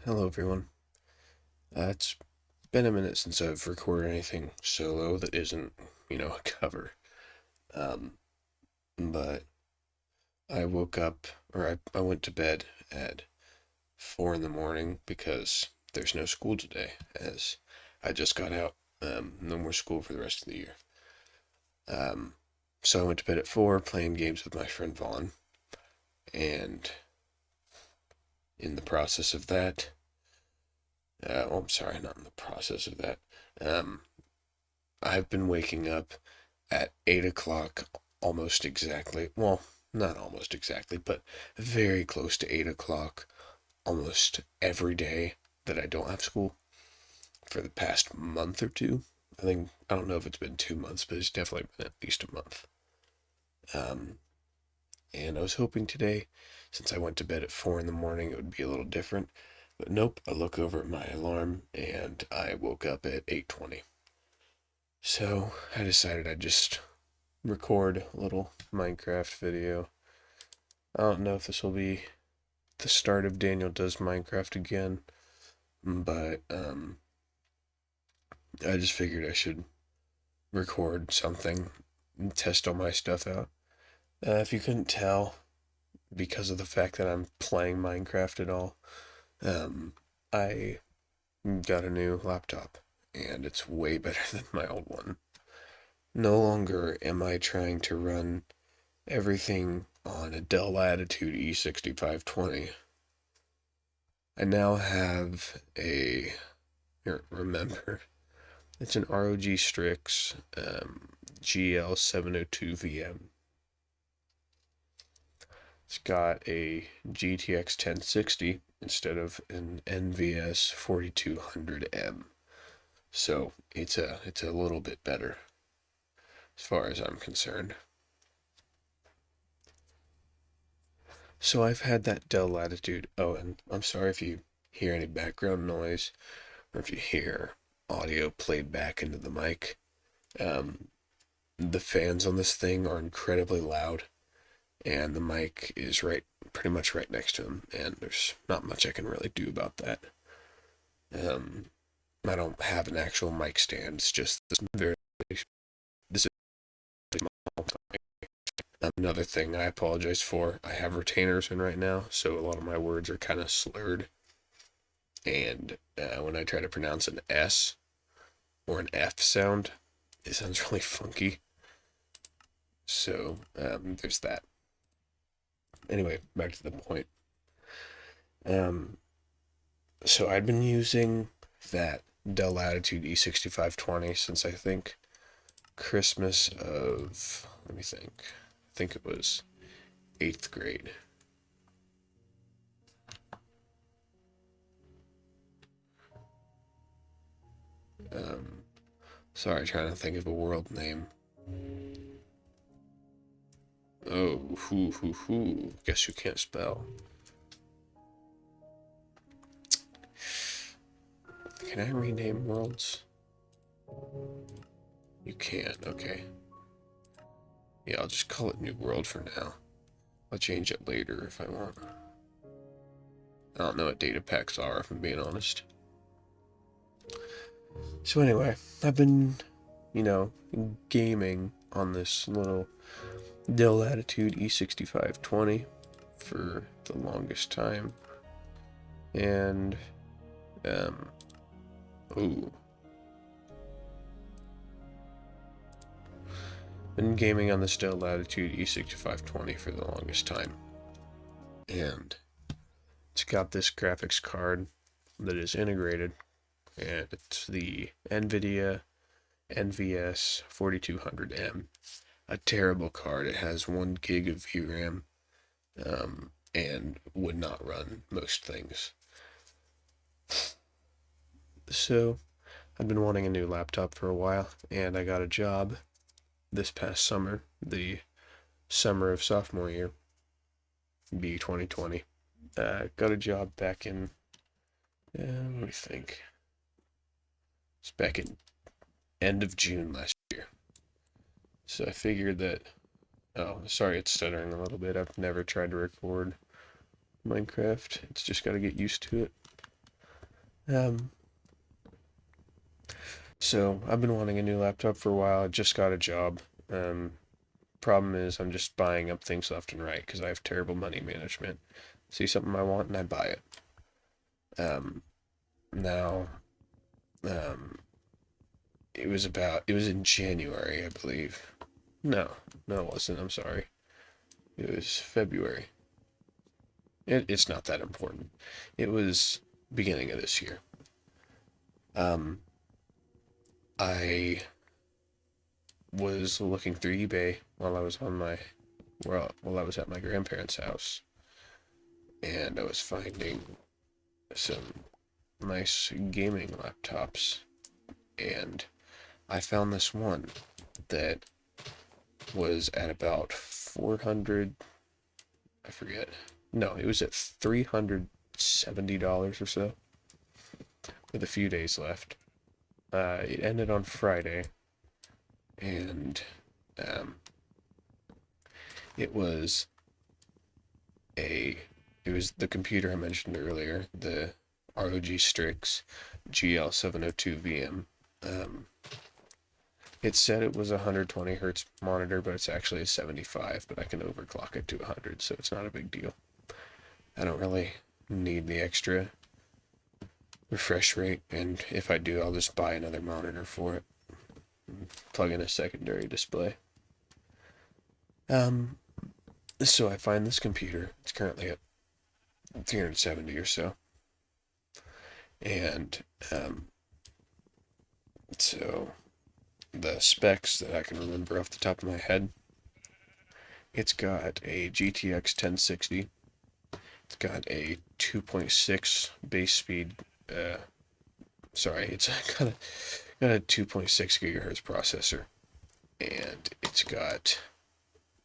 Hello, everyone. It's been a minute since I've recorded anything solo that isn't, a cover. Um, but I woke up, or I went to bed at 4 in the morning because there's no school today, as I just got out. No more school for the rest of the year. Um, so I went to bed at 4 playing games with my friend Vaughn, and in the process of that, I'm sorry, not in the process of that. Um, I've been waking up at 8 o'clock almost exactly. Well, not almost exactly, but very close to 8 o'clock almost every day that I don't have school for the past month or two. I don't know if it's been 2 months, but it's definitely been at least a month. Um, and I was hoping today, since I went to bed at 4 in the morning, it would be a little different. But nope, I look over at my alarm and I woke up at 8:20. So I decided I'd just record a little Minecraft video. I don't know if this will be the start of Daniel Does Minecraft again, but I just figured I should record something and test all my stuff out. If you couldn't tell, because of the fact that I'm playing Minecraft at all, um, I got a new laptop, and it's way better than my old one. No longer am I trying to run everything on a Dell Latitude E6520. I now have a, here, remember, it's an ROG Strix GL702 VM. It's got a GTX 1060 instead of an NVS 4200M. So it's a little bit better as far as I'm concerned. So I've had that Dell Latitude. Oh, and I'm sorry if you hear any background noise or if you hear audio played back into the mic. Um, the fans on this thing are incredibly loud, and the mic is pretty much right next to him, and there's not much I can really do about that. Um, I don't have an actual mic stand. It's just this is small. Another thing I apologize for. I have retainers in right now, so a lot of my words are kind of slurred, and when I try to pronounce an S or an F sound, it sounds really funky. So there's that. Anyway, back to the point. Um, so I'd been using that Dell Latitude E6520 since I think Christmas of, let me think, I think it was 8th grade. Um, Sorry, trying to think of a world name. Oh, hoo. Guess you can't spell. Can I rename worlds? You can, okay. Yeah, I'll just call it New World for now. I'll change it later if I want. I don't know what data packs are, if I'm being honest. So anyway, I've been, you know, gaming on this little Dell Latitude E6520 for the longest time. And, um, ooh. Been gaming on this Dell Latitude E6520 for the longest time. And it's got this graphics card that is integrated, and it's the NVIDIA NVS 4200M. A terrible card. It has 1 gig of VRAM, and would not run most things. So I've been wanting a new laptop for a while, and I got a job this past summer, the summer of sophomore year, be 2020. Got a job back in, let me think, it's back in end of June last year. So I figured that, oh, sorry, it's stuttering a little bit. I've never tried to record Minecraft. It's just got to get used to it. Um, so I've been wanting a new laptop for a while. I just got a job. Um, Problem is, I'm just buying up things left and right because I have terrible money management. See something I want and I buy it. Um, Now, um, it was in January, I believe. No, no, it wasn't. I'm sorry. It was February. It's not that important. It was beginning of this year. Um, I was looking through eBay while I was at my grandparents' house, and I was finding some nice gaming laptops, and I found this one that was at about 400, I forget. No, it was at $370 or so, with a few days left. It ended on Friday, and um, it was a it was the computer I mentioned earlier, the ROG Strix GL702 VM. Um, it said it was a 120 hertz monitor, but it's actually a 75. But I can overclock it to 100, so it's not a big deal. I don't really need the extra refresh rate, and if I do, I'll just buy another monitor for it. Plug in a secondary display. Um, so I find this computer. It's currently at 370 or so, and so the specs that I can remember off the top of my head, it's got a GTX 1060. It's got a 2.6 base speed. Uh, it's got a 2.6 gigahertz processor, and it's got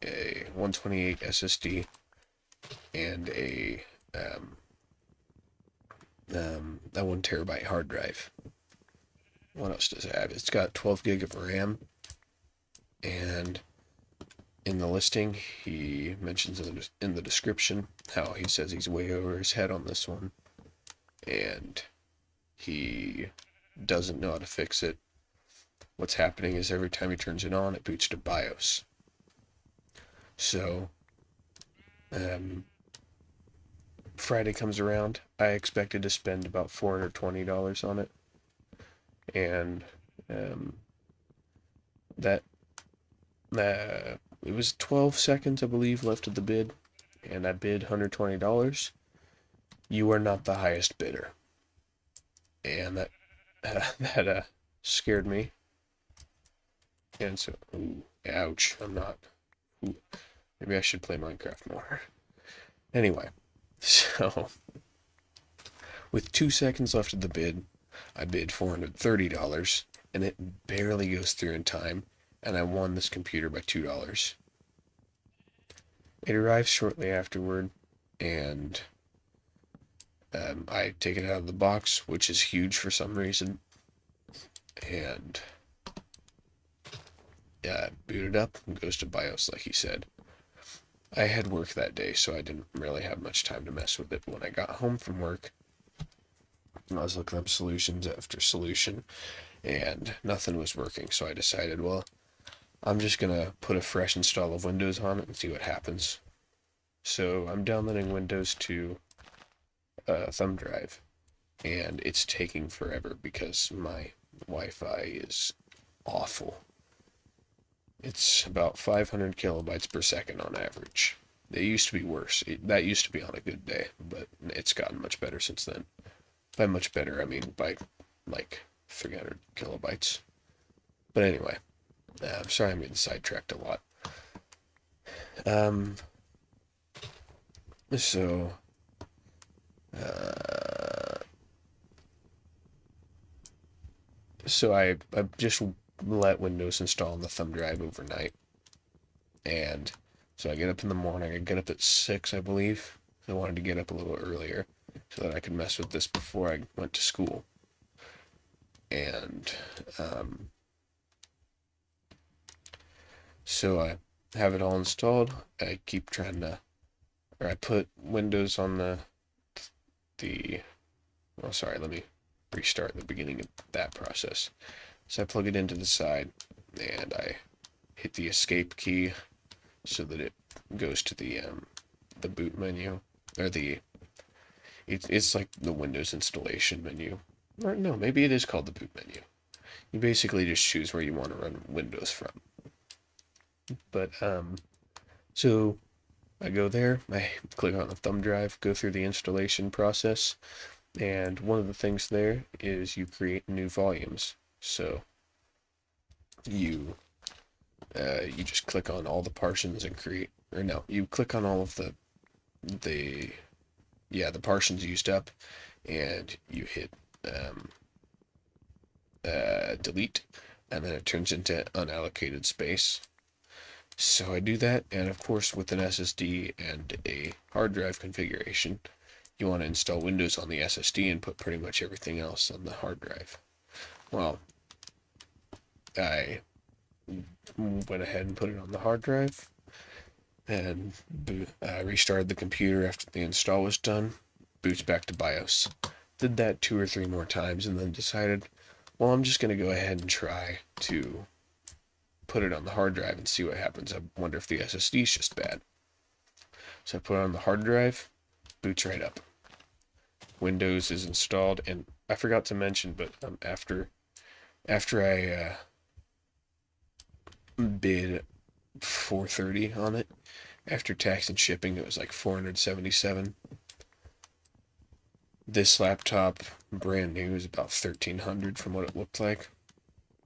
a 128 SSD and a 1 terabyte hard drive. What else does it have? It's got 12 gig of RAM, and in the listing, he mentions in the description how he says he's way over his head on this one, and he doesn't know how to fix it. What's happening is every time he turns it on, it boots to BIOS. So, um, Friday comes around. I expected to spend about $420 on it, and um, that it was 12 seconds, I believe, left of the bid, and I bid $120. You are not the highest bidder, and that scared me. And so, ooh, ouch! I'm not. Ooh, maybe I should play Minecraft more. Anyway, so with 2 seconds left of the bid, I bid $430, and it barely goes through in time, and I won this computer by $2. It arrives shortly afterward, and I take it out of the box, which is huge for some reason, and boot it up and goes to BIOS like he said. I had work that day, so I didn't really have much time to mess with it. When I got home from work, I was looking up solutions after solution, and nothing was working, so I decided, well, I'm just gonna put a fresh install of Windows on it and see what happens. So I'm downloading Windows to a thumb drive, and it's taking forever because my Wi-Fi is awful. It's about 500 kilobytes per second on average. It used to be worse. That used to be on a good day, but it's gotten much better since then. By much better, I mean by like 300 kilobytes. But anyway, I'm sorry I'm getting sidetracked a lot. Um, so, uh, I just let Windows install on the thumb drive overnight, and so I get up in the morning. I get up at 6, I believe. I wanted to get up a little earlier so that I could mess with this before I went to school. And um, so I have it all installed. I keep trying to, or I put Windows on the. Well, sorry. restart the beginning of that process. So I plug it into the side, and I hit the escape key so that it goes to the boot menu, or it's like the Windows installation menu. Or no, maybe it is called the boot menu. You basically just choose where you want to run Windows from. But so I go there, I click on the thumb drive, go through the installation process, and one of the things there is you create new volumes. So you just click on all the partitions and create, or no, you click on all of the partitions used up, and you hit delete, and then it turns into unallocated space. So I do that, and of course with an SSD and a hard drive configuration, you want to install Windows on the SSD and put pretty much everything else on the hard drive. Well, I went ahead and put it on the hard drive, and restarted the computer after the install was done, boots back to BIOS. Did that 2 or 3 more times, and then decided, well, I'm just going to go ahead and try to put it on the hard drive and see what happens. I wonder if the SSD is just bad. So I put it on the hard drive, boots right up. Windows is installed, and I forgot to mention, but after I bid $430 on it, after tax and shipping, it was like $477. This laptop, brand new, is about $1,300 from what it looked like,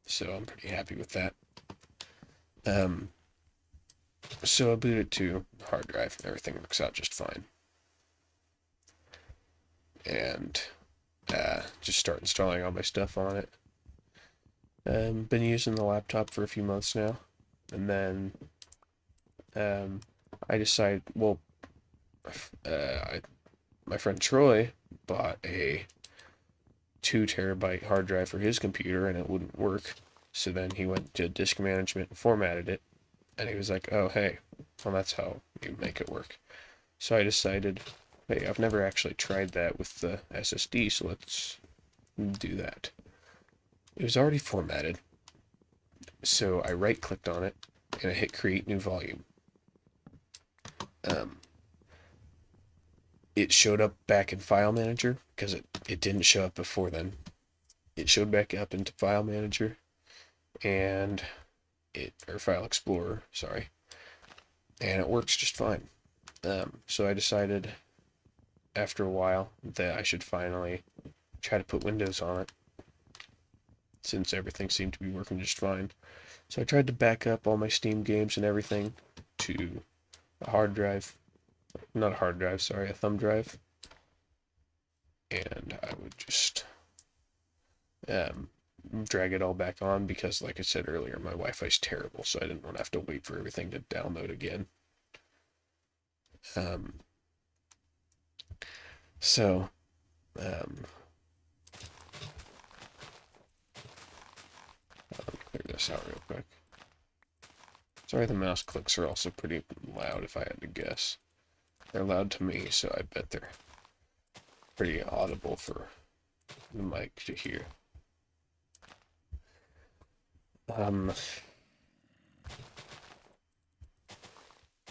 so I'm pretty happy with that. So I boot it to hard drive. Everything works out just fine. And just start installing all my stuff on it. Been using the laptop for a few months now, and then I decided, well, my friend Troy bought a 2 terabyte hard drive for his computer, and it wouldn't work. So then he went to disk management and formatted it, and he was like, oh, hey, well, that's how you make it work. So I decided, hey, I've never actually tried that with the SSD, so let's do that. It was already formatted, so I right-clicked on it, and I hit Create New Volume. It showed up back in File Manager, because it didn't show up before then. It showed back up into File Manager, and or File Explorer, sorry, and it works just fine. So I decided after a while that I should finally try to put Windows on it, since everything seemed to be working just fine. So I tried to back up all my Steam games and everything to a hard drive, not a hard drive, sorry, a thumb drive, and I would just drag it all back on, because like I said earlier, my Wi-Fi's terrible, so I didn't want to have to wait for everything to download again. So let me clear this out real quick. Sorry, the mouse clicks are also pretty loud, if I had to guess. They're loud to me, so I bet they're pretty audible for the mic to hear. And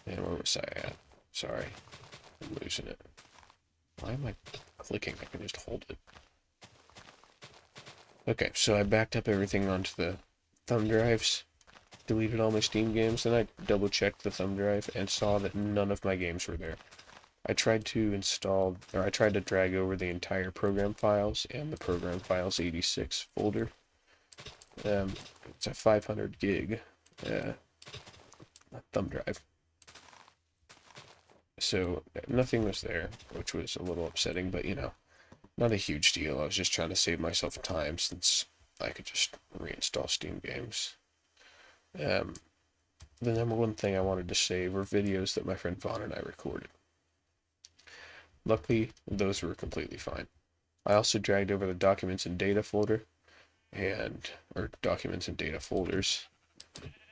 where was I at? Sorry, I'm losing it. Why am I clicking? I can just hold it. Okay, so I backed up everything onto the thumb drives, deleted all my Steam games, and I double-checked the thumb drive and saw that none of my games were there. I tried to drag over the entire program files and the program files 86 folder. It's a 500 gig thumb drive. So nothing was there, which was a little upsetting, but not a huge deal. I was just trying to save myself time, since I could just reinstall Steam games. The number one thing I wanted to save were videos that my friend Vaughn and I recorded. Luckily, those were completely fine. I also dragged over the documents and data folder, or documents and data folders,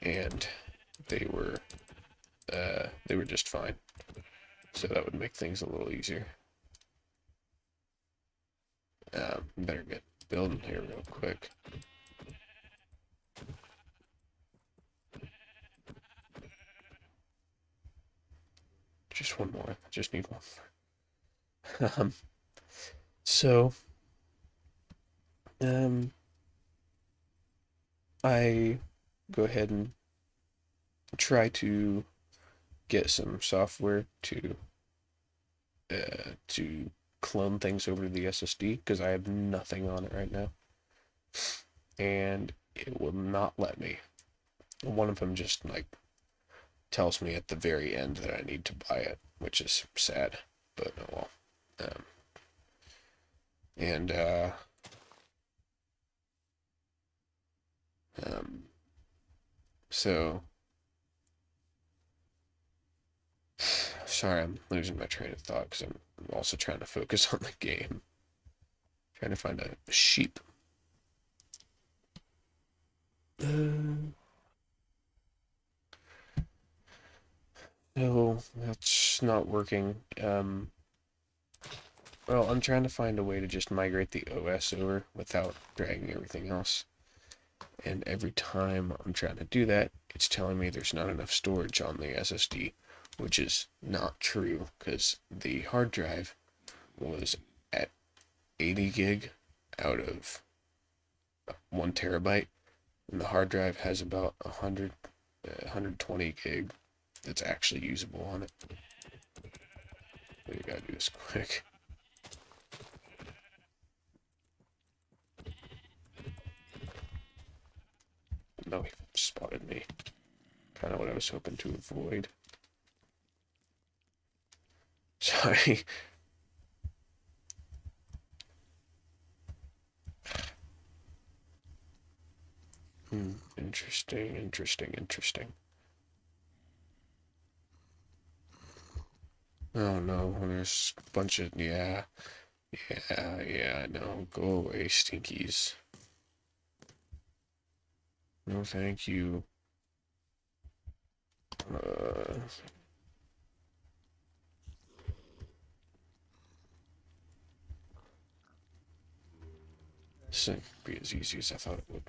and they were just fine. So that would make things a little easier. Better get building here real quick. Just one more. I just need one more. So, I go ahead and try to get some software to clone things over to the SSD because I have nothing on it right now, and it will not let me. One of them just like tells me at the very end that I need to buy it, which is sad, but oh well. And so sorry, I'm losing my train of thought because I'm also trying to focus on the game. Trying to find a sheep. No, that's not working. Well, I'm trying to find a way to just migrate the OS over without dragging everything else. And every time I'm trying to do that, it's telling me there's not enough storage on the SSD, which is not true because the hard drive was at 80 gig out of 1 terabyte, and the hard drive has about 120 gig that's actually usable on it. We gotta do this quick. No, he spotted me. Kind of what I was hoping to avoid. Sorry. Interesting. Oh no, there's a bunch of, yeah, I know. Go away, stinkies. No, thank you. This isn't gonna be as easy as I thought it would.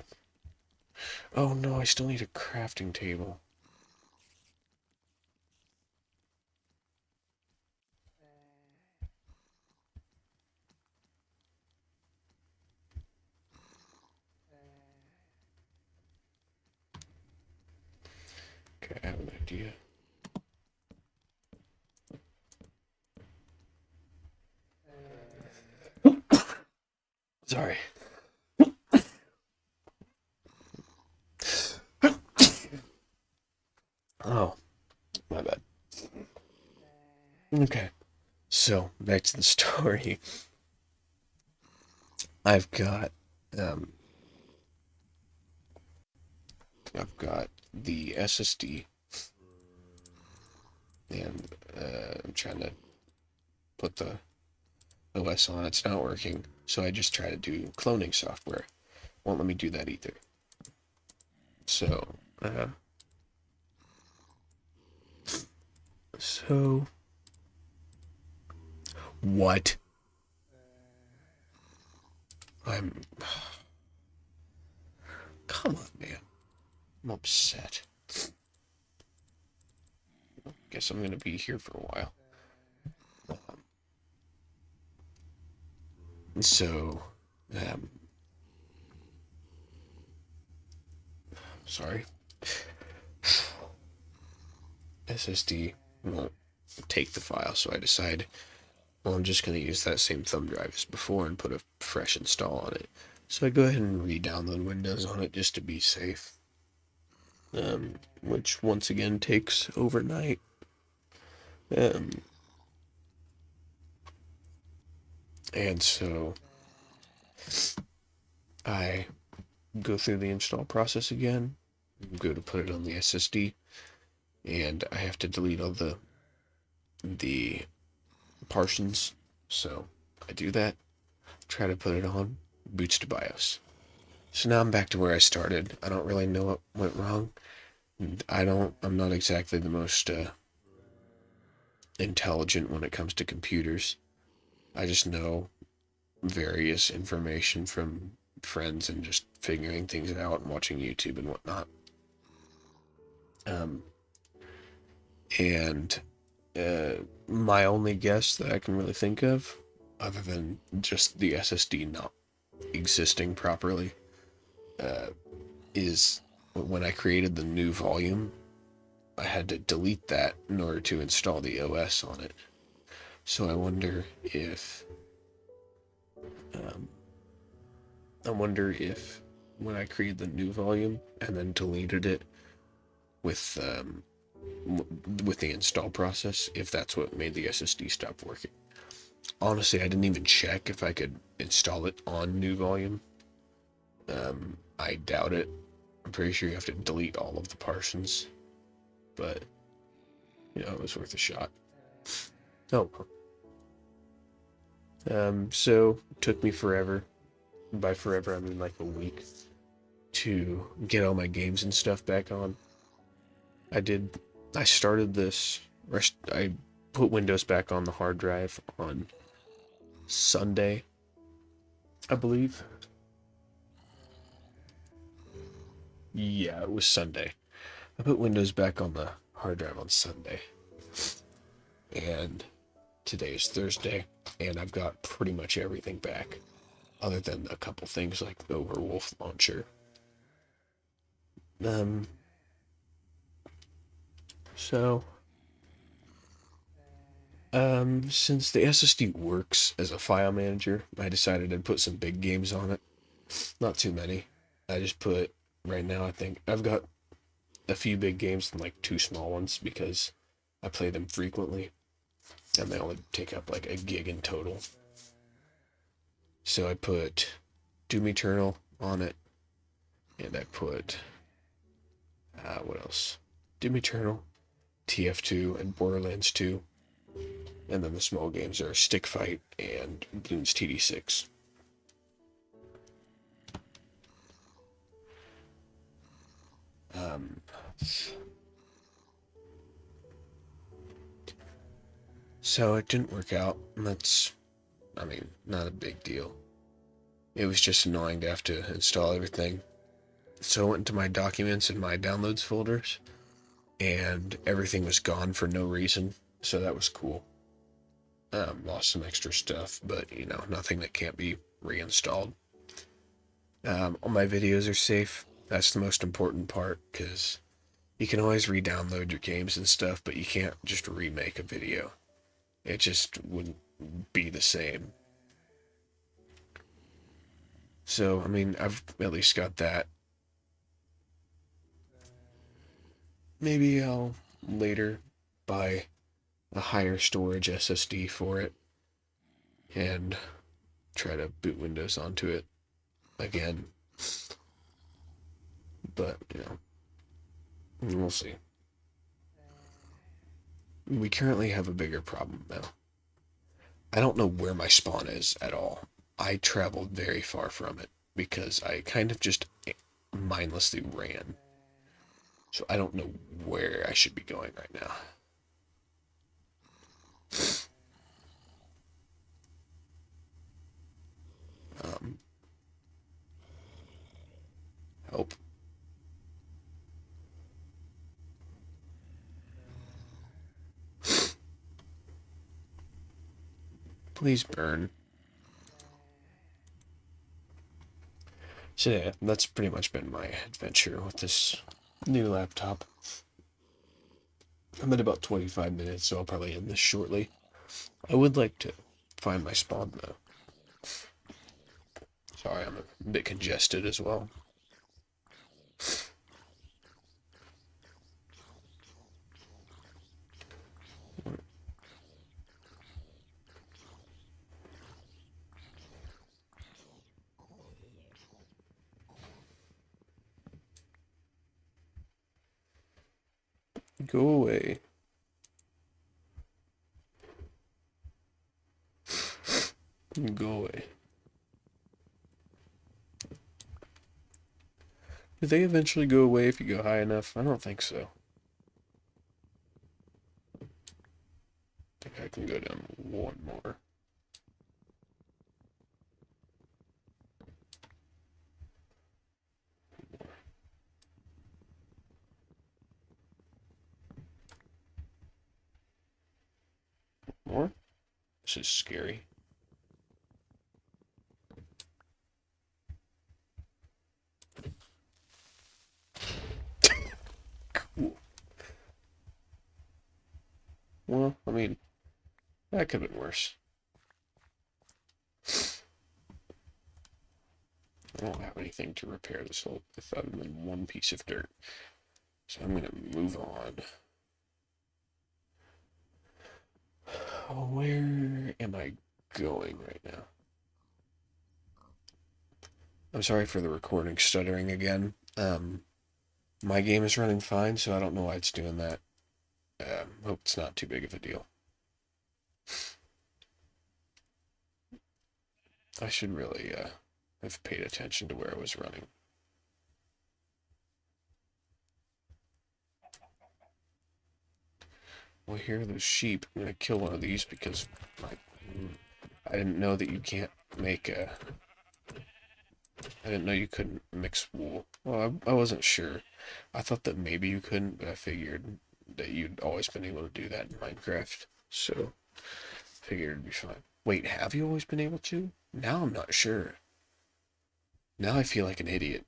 Oh no, I still need a crafting table. Okay, I have an idea. Sorry. Oh, my bad. Okay, so back to the story. I've got, um, I've got the SSD, and I'm trying to put the OS on. It's not working, so I just try to do cloning software. Won't let me do that either. So, what? I'm. Come on, man. I'm upset. Guess I'm gonna be here for a while. So, sorry. SSD won't take the file, so I decide, well, I'm just going to use that same thumb drive as before and put a fresh install on it. So I go ahead and re-download Windows on it just to be safe, which once again takes overnight. And so I go through the install process again, go to put it on the SSD, and I have to delete all the partitions. So I do that, try to put it on, boots to BIOS. So now I'm back to where I started. I don't really know what went wrong. I'm not exactly the most intelligent when it comes to computers. I just know various information from friends and just figuring things out and watching YouTube and whatnot. Um, and my only guess that I can really think of, other than just the SSD not existing properly, is when I created the new volume, I had to delete that in order to install the OS on it. So um, I wonder if when I created the new volume and then deleted it with with the install process, if that's what made the SSD stop working. Honestly, I didn't even check if I could install it on new volume. I doubt it. I'm pretty sure you have to delete all of the parsons, but it was worth a shot. Oh, so it took me forever. By forever, I mean like a week to get all my games and stuff back on. I started this. I put Windows back on the hard drive on Sunday, I believe. Yeah, it was Sunday. I put Windows back on the hard drive on Sunday. And today is Thursday, and I've got pretty much everything back, other than a couple things like the Overwolf launcher. Um, so, since the SSD works as a file manager, I decided I'd put some big games on it. Not too many. I just put, right now, I think I've got a few big games and like two small ones because I play them frequently, and they only take up like a gig in total. So I put Doom Eternal on it, and I put what else? Doom Eternal, TF2, and Borderlands 2. And then the small games are Stick Fight and Bloons TD6. Um, so it didn't work out. That's, not a big deal. It was just annoying to have to install everything. So I went into my documents and my downloads folders, and everything was gone for no reason. So that was cool. Lost some extra stuff, but nothing that can't be reinstalled. All my videos are safe. That's the most important part, because you can always re-download your games and stuff, but you can't just remake a video. It just wouldn't be the same. So, I've at least got that. Maybe I'll later buy a higher storage SSD for it and try to boot Windows onto it again. But, we'll see. We currently have a bigger problem now. I don't know where my spawn is at all. I traveled very far from it because I kind of just mindlessly ran. So I don't know where I should be going right now. Um, Help. Please burn. So yeah, that's pretty much been my adventure with this new laptop. I'm at about 25 minutes, so I'll probably end this shortly. I would like to find my spawn though. Sorry, I'm a bit congested as well. Go away. Go away. Do they eventually go away if you go high enough? I don't think so. I think I can go down one more. This is scary. Cool. Well, I mean, that could have been worse. I don't have anything to repair this whole with other than one piece of dirt. So I'm gonna move on. Oh, where am I going right now? I'm sorry for the recording stuttering again. My game is running fine, so I don't know why it's doing that. Hope it's not too big of a deal. I should really have paid attention to where I was running. Well, here are those sheep. I'm gonna kill one of these because I didn't know that you can't make a. I didn't know you couldn't mix wool. Well, I wasn't sure. I thought that maybe you couldn't, but I figured that you'd always been able to do that in Minecraft. So, figured it'd be fine. Wait, have you always been able to? Now I'm not sure. Now I feel like an idiot.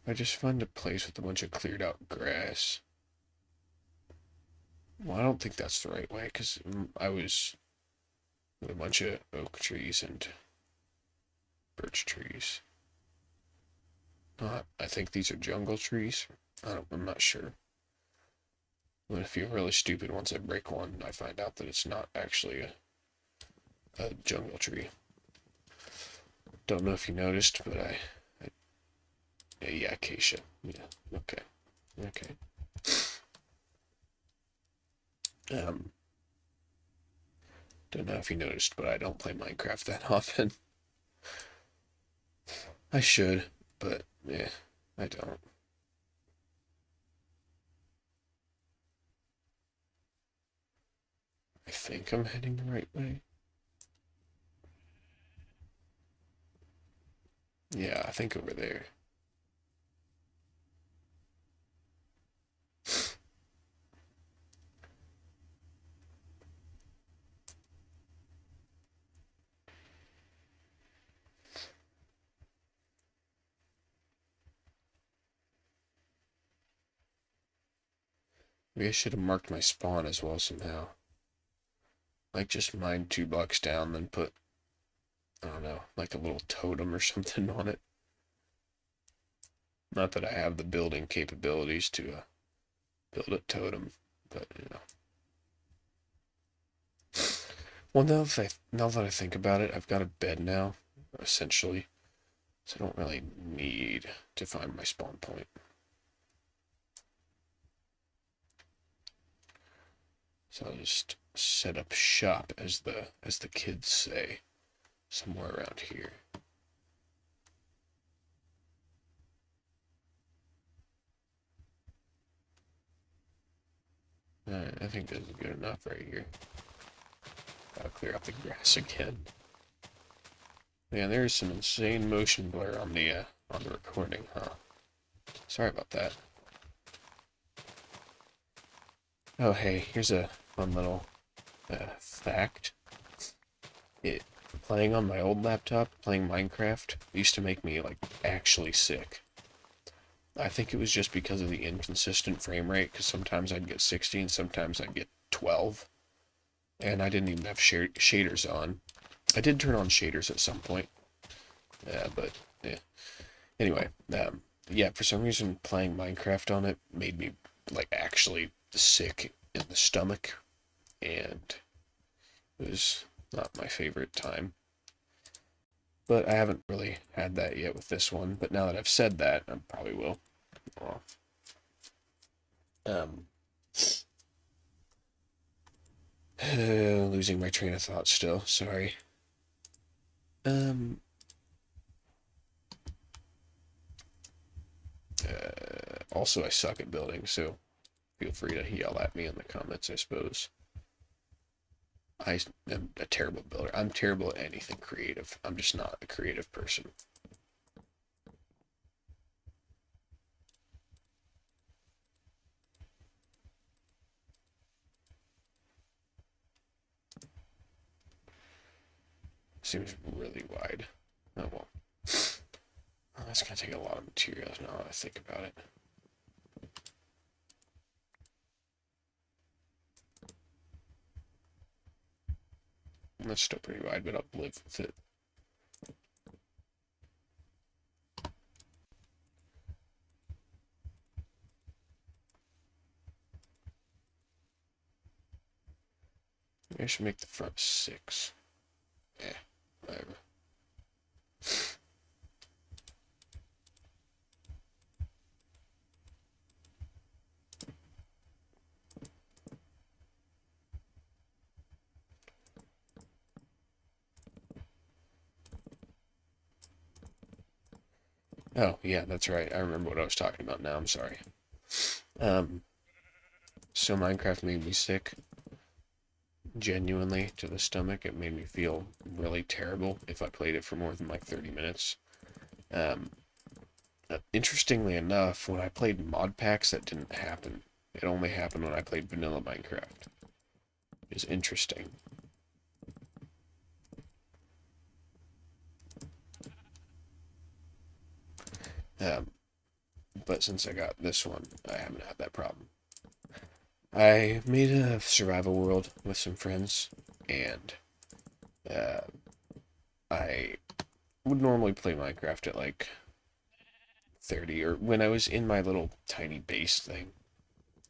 I just found a place with a bunch of cleared out grass. Well, I don't think that's the right way, because I was with a bunch of oak trees and birch trees. I think these are jungle trees. I'm not sure. But if you're really stupid, once I break one, I find out that it's not actually a jungle tree. Don't know if you noticed, but yeah, acacia. Yeah, okay. Okay. Don't know if you noticed, but I don't play Minecraft that often. I should, but yeah, I don't. I think I'm heading the right way. Yeah, I think over there. Maybe I should have marked my spawn as well somehow. Like just mine 2 blocks down, then put, I don't know, like a little totem or something on it. Not that I have the building capabilities to build a totem, but you know. Well, now that I think about it, I've got a bed now, essentially, so I don't really need to find my spawn point. So I'll just set up shop, as the kids say, somewhere around here. Alright, I think this is good enough right here. I'll clear up the grass again. Man, there's some insane motion blur on the recording, huh? Sorry about that. Oh, hey, here's a fun little fact. Playing on my old laptop, playing Minecraft, used to make me, like, actually sick. I think it was just because of the inconsistent frame rate, because sometimes I'd get 60 and sometimes I'd get 12. And I didn't even have shaders on. I did turn on shaders at some point. But, yeah. Anyway, yeah, for some reason playing Minecraft on it made me, like, actually sick in the stomach. And it was not my favorite time. But I haven't really had that yet with this one. But now that I've said that, I probably will. Losing my train of thought still. Sorry. Also, I suck at building, so feel free to yell at me in the comments, I suppose. I am a terrible builder. I'm terrible at anything creative. I'm just not a creative person. seems really wide. Oh well. Oh, that's gonna take a lot of materials now that I think about it. That's still pretty wide, but I'll live with it. Maybe I should make the front 6. Whatever. Oh, yeah, that's right. I remember what I was talking about now. I'm sorry. So Minecraft made me sick. Genuinely, to the stomach. It made me feel really terrible if I played it for more than like 30 minutes. Um, Interestingly enough, when I played mod packs, that didn't happen. It only happened when I played vanilla Minecraft. It's interesting. But since I got this one, I haven't had that problem. I made a survival world with some friends, and uh, I would normally play Minecraft at like 30, or when I was in my little tiny base thing,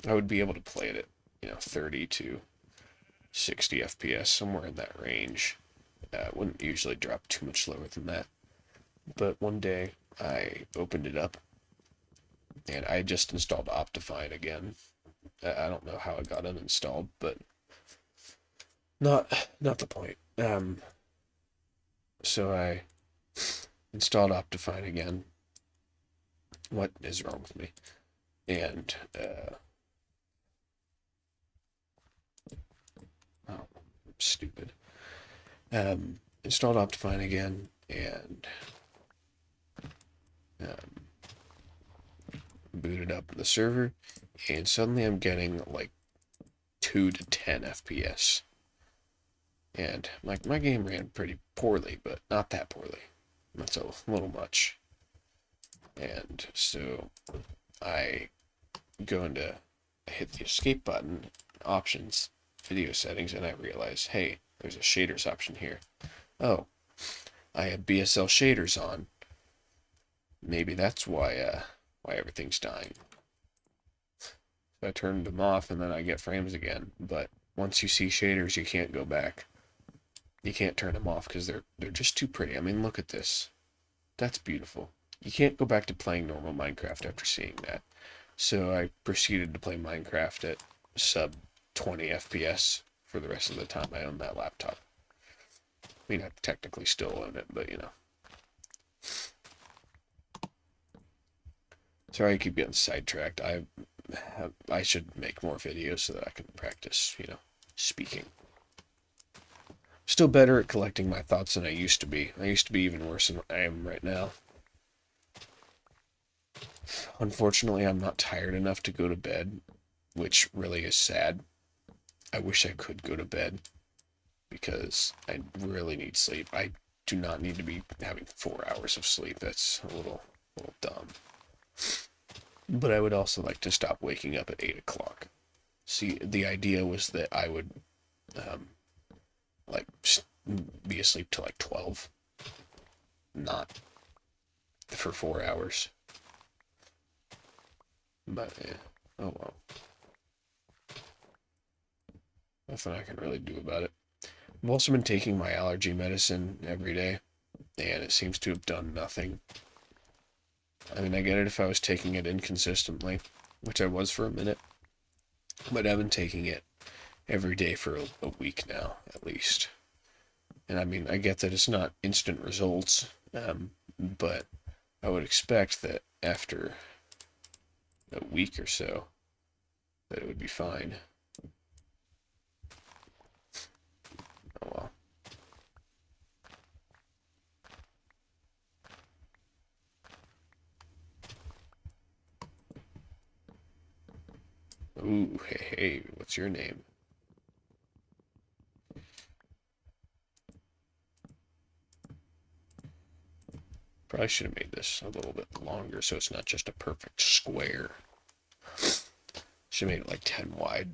I would be able to play it at 30 to 60 FPS, somewhere in that range. Wouldn't usually drop too much lower than that. But one day I opened it up and I just installed Optifine again. I don't know how it got uninstalled, but not the point. So I installed Optifine again. What is wrong with me? And oh, I'm stupid. Installed Optifine again, and um, booted up the server, and suddenly I'm getting like 2 to 10 FPS. And like my game ran pretty poorly, but not that poorly. That's a little much. And so I go into hit the escape button, options, video settings, and I realize, hey, there's a shaders option here. Oh, I have BSL shaders on. Maybe that's why everything's dying. So I turned them off, and then I get frames again. But once you see shaders, you can't go back. You can't turn them off because they're just too pretty. I mean, look at this. That's beautiful. You can't go back to playing normal Minecraft after seeing that. So I proceeded to play Minecraft at sub 20 FPS for the rest of the time I owned that laptop. I mean, I technically still own it, but Sorry, I keep getting sidetracked. I should make more videos so that I can practice, speaking. Still better at collecting my thoughts than I used to be. I used to be even worse than I am right now. Unfortunately, I'm not tired enough to go to bed, which really is sad. I wish I could go to bed because I really need sleep. I do not need to be having 4 hours of sleep. That's a little dumb. But I would also like to stop waking up at 8 o'clock. See, the idea was that I would, like, be asleep till like 12, not for 4 hours. But, yeah. Oh well. Nothing I can really do about it. I've also been taking my allergy medicine every day, and it seems to have done nothing. I mean, I get it if I was taking it inconsistently, which I was for a minute, but I've been taking it every day for a week now, at least. And I mean, I get that it's not instant results, but I would expect that after a week or so, that it would be fine. Oh well. Ooh, hey, what's your name? Probably should have made this a little bit longer so it's not just a perfect square. Should have made it like 10 wide,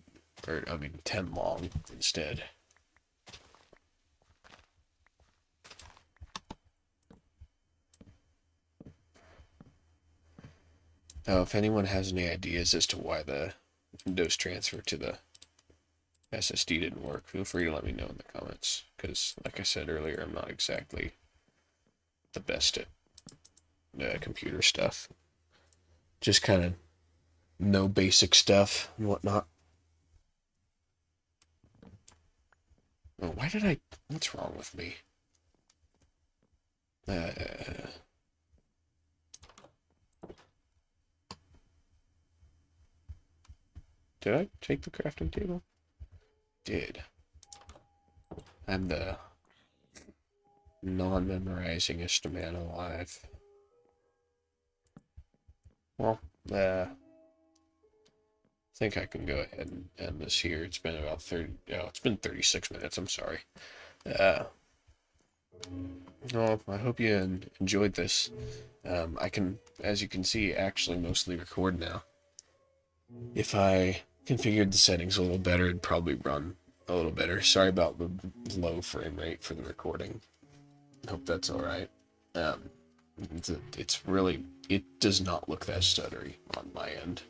or I mean 10 long instead. Now, if anyone has any ideas as to why the Windows transfer to the SSD didn't work, feel free to let me know in the comments. Because, like I said earlier, I'm not exactly the best at computer stuff. Just kind of know basic stuff and whatnot. Oh, why did I... What's wrong with me? Did I take the crafting table? Did. I'm the non-memorizingest man alive. Well, I think I can go ahead and end this here. It's been about 30... Oh, it's been 36 minutes. I'm sorry. Well, I hope you enjoyed this. I can, as you can see, actually mostly record now. If I configured the settings a little better, it'd probably run a little better. Sorry about the low frame rate for the recording. Hope that's alright. It's really, it does not look that stuttery on my end.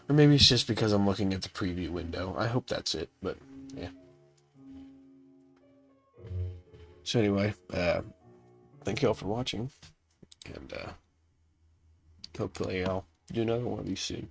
Or maybe it's just because I'm looking at the preview window. I hope that's it, but yeah. So anyway, thank you all for watching, and hopefully I'll do another one of these soon.